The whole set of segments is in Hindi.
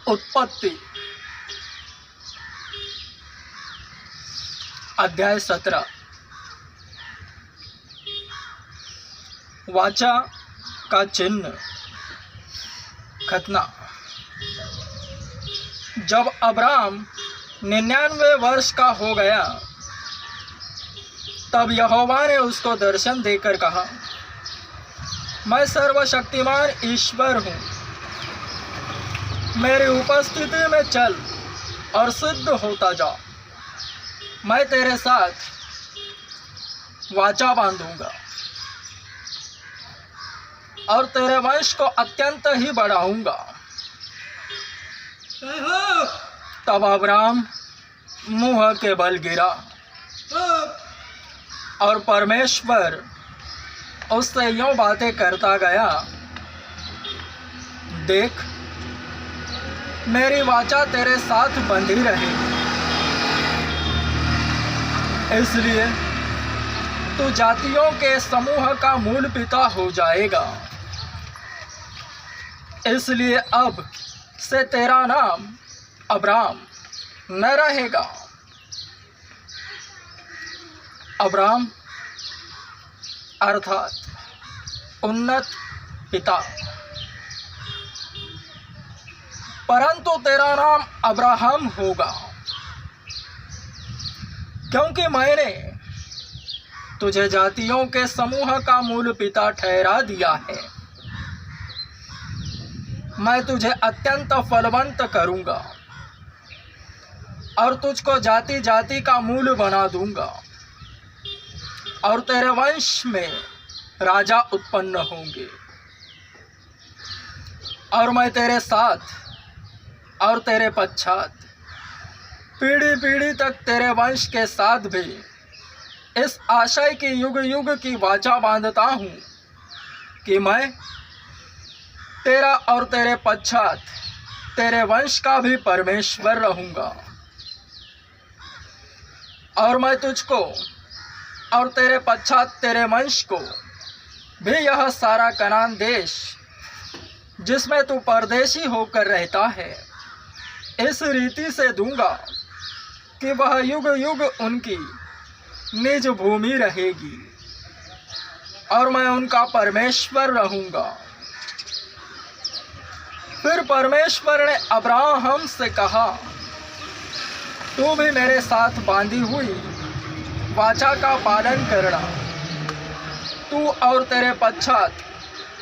उत्पत्ति अध्याय 17। वाचा का चिन्ह। खतना। जब अब्राम 99 वर्ष का हो गया तब यहोवा ने उसको दर्शन देकर कहा, मैं सर्वशक्तिमान ईश्वर हूँ, मेरी उपस्थिति में चल और सिद्ध होता जा। मैं तेरे साथ वाचा बांधूंगा और तेरे वंश को अत्यंत ही बढ़ाऊंगा। तब अब्राम मुंह के बल गिरा और परमेश्वर उससे यूं बातें करता गया, देख, मेरी वाचा तेरे साथ बंधी रहेगी, इसलिए तू जातियों के समूह का मूल पिता हो जाएगा। इसलिए अब से तेरा नाम अब्राम न रहेगा, अब्राम अर्थात उन्नत पिता, परंतु तेरा नाम अब्राहम होगा, क्योंकि मैंने तुझे जातियों के समूह का मूल पिता ठहरा दिया है। मैं तुझे अत्यंत फलवंत करूंगा और तुझको जाति जाति का मूल बना दूंगा और तेरे वंश में राजा उत्पन्न होंगे। और मैं तेरे साथ और तेरे पश्चात पीढ़ी पीढ़ी तक तेरे वंश के साथ भी इस आशय की युग युग की वाचा बांधता हूँ कि मैं तेरा और तेरे पश्चात तेरे वंश का भी परमेश्वर रहूँगा। और मैं तुझको और तेरे पश्चात तेरे वंश को भी यह सारा कनान देश जिसमें तू परदेशी होकर रहता है इस रीति से दूंगा कि वह युग युग उनकी निज भूमि रहेगी और मैं उनका परमेश्वर रहूंगा। फिर परमेश्वर ने अब्राहम से कहा, तू भी मेरे साथ बांधी हुई वाचा का पालन करना, तू और तेरे पश्चात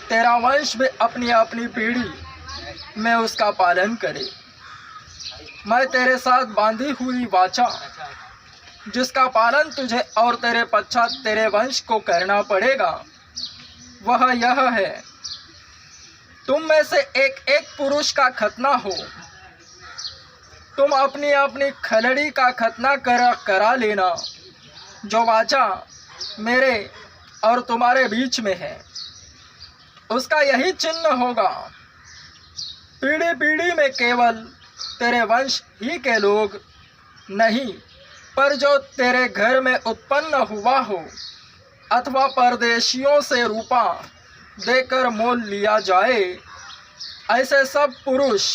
तेरा वंश भी अपनी अपनी पीढ़ी में उसका पालन करे। मैं तेरे साथ बांधी हुई वाचा जिसका पालन तुझे और तेरे पश्चात तेरे वंश को करना पड़ेगा वह यह है, तुम में से एक एक पुरुष का खतना हो। तुम अपनी अपनी खलड़ी का खतना करा लेना, जो वाचा मेरे और तुम्हारे बीच में है, उसका यही चिन्ह होगा। पीढ़ी पीढ़ी में केवल तेरे वंश ही के लोग नहीं, पर जो तेरे घर में उत्पन्न हुआ हो अथवा परदेशियों से रूपा देकर मोल लिया जाए, ऐसे सब पुरुष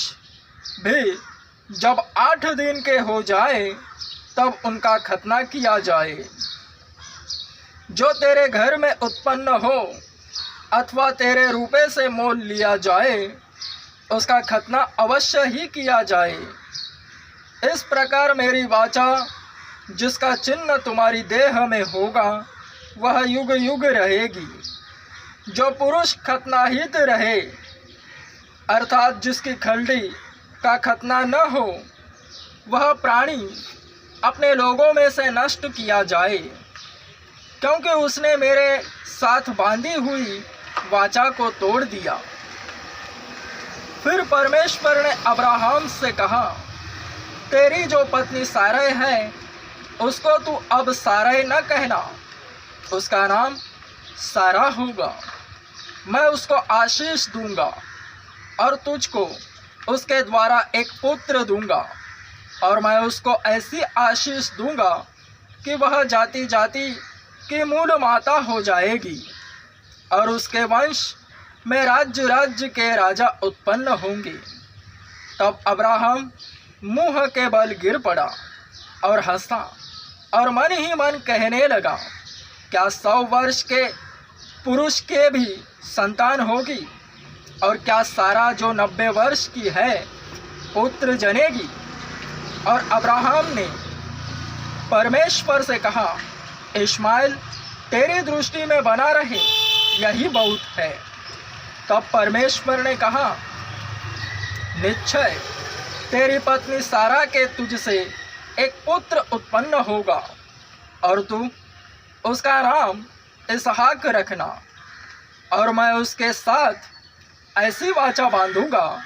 भी जब 8 दिन के हो जाए तब उनका खतना किया जाए। जो तेरे घर में उत्पन्न हो अथवा तेरे रूपे से मोल लिया जाए, उसका खतना अवश्य ही किया जाए। इस प्रकार मेरी वाचा जिसका चिन्ह तुम्हारी देह में होगा वह युग युग रहेगी। जो पुरुष खतनाहित रहे अर्थात जिसकी खलड़ी का खतना न हो, वह प्राणी अपने लोगों में से नष्ट किया जाए, क्योंकि उसने मेरे साथ बांधी हुई वाचा को तोड़ दिया। फिर परमेश्वर ने अब्राहम से कहा, तेरी जो पत्नी सारै है उसको तू अब सारै न कहना, उसका नाम सारा होगा। मैं उसको आशीष दूंगा और तुझको उसके द्वारा एक पुत्र दूंगा, और मैं उसको ऐसी आशीष दूंगा कि वह जाति जाति की मूल माता हो जाएगी और उसके वंश में राज्य राज्य के राजा उत्पन्न होंगे। तब अब्राहम मुंह के बल गिर पड़ा और हंसा और मन ही मन कहने लगा, क्या 100 वर्ष के पुरुष के भी संतान होगी? और क्या सारा जो 90 वर्ष की है पुत्र जनेगी? और अब्राहम ने परमेश्वर से कहा, इश्माएल तेरी दृष्टि में बना रहे, यही बहुत है। तब परमेश्वर ने कहा, निश्चय तेरी पत्नी सारा के तुझसे एक पुत्र उत्पन्न होगा और तू उसका नाम इसहाक रखना, और मैं उसके साथ ऐसी वाचा बांधूंगा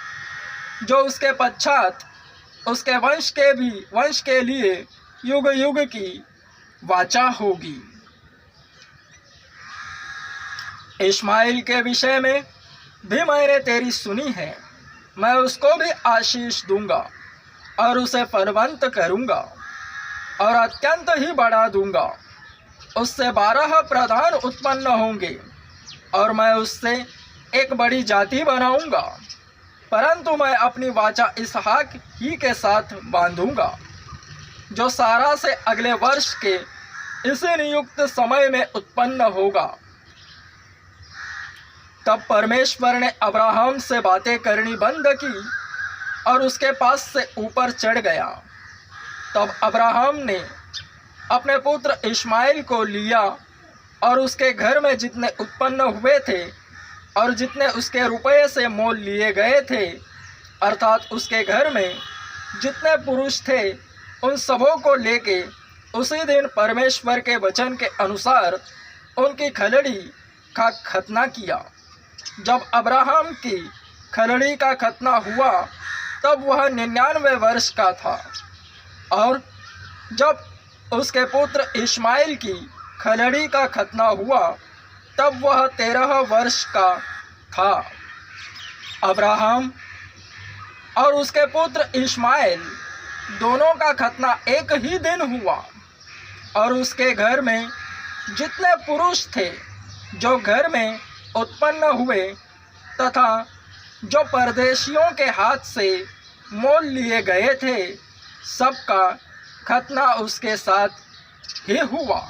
जो उसके पश्चात उसके वंश के लिए युग युग की वाचा होगी। इश्माएल के विषय में भी मैंने तेरी सुनी है, मैं उसको भी आशीष दूंगा और उसे फलवंत करूंगा और अत्यंत ही बढ़ा दूंगा। उससे 12 प्रधान उत्पन्न होंगे और मैं उससे एक बड़ी जाति बनाऊंगा, परंतु मैं अपनी वाचा इसहाक ही के साथ बांधूंगा, जो सारा से अगले वर्ष के इसी नियुक्त समय में उत्पन्न होगा। तब परमेश्वर ने अब्राहम से बातें करनी बंद की और उसके पास से ऊपर चढ़ गया। तब अब्राहम ने अपने पुत्र इश्माएल को लिया और उसके घर में जितने उत्पन्न हुए थे और जितने उसके रुपये से मोल लिए गए थे, अर्थात उसके घर में जितने पुरुष थे, उन सबों को लेके उसी दिन परमेश्वर के वचन के अनुसार उनकी खलड़ी का खतना किया। जब अब्राहम की खलड़ी का खतना हुआ तब वह 99 वर्ष का था, और जब उसके पुत्र इश्माएल की खलड़ी का खतना हुआ तब वह 13 वर्ष का था। अब्राहम और उसके पुत्र इश्माएल दोनों का खतना एक ही दिन हुआ, और उसके घर में जितने पुरुष थे जो घर में उत्पन्न हुए तथा जो परदेशियों के हाथ से मोल लिए गए थे, सबका खतना उसके साथ ही हुआ।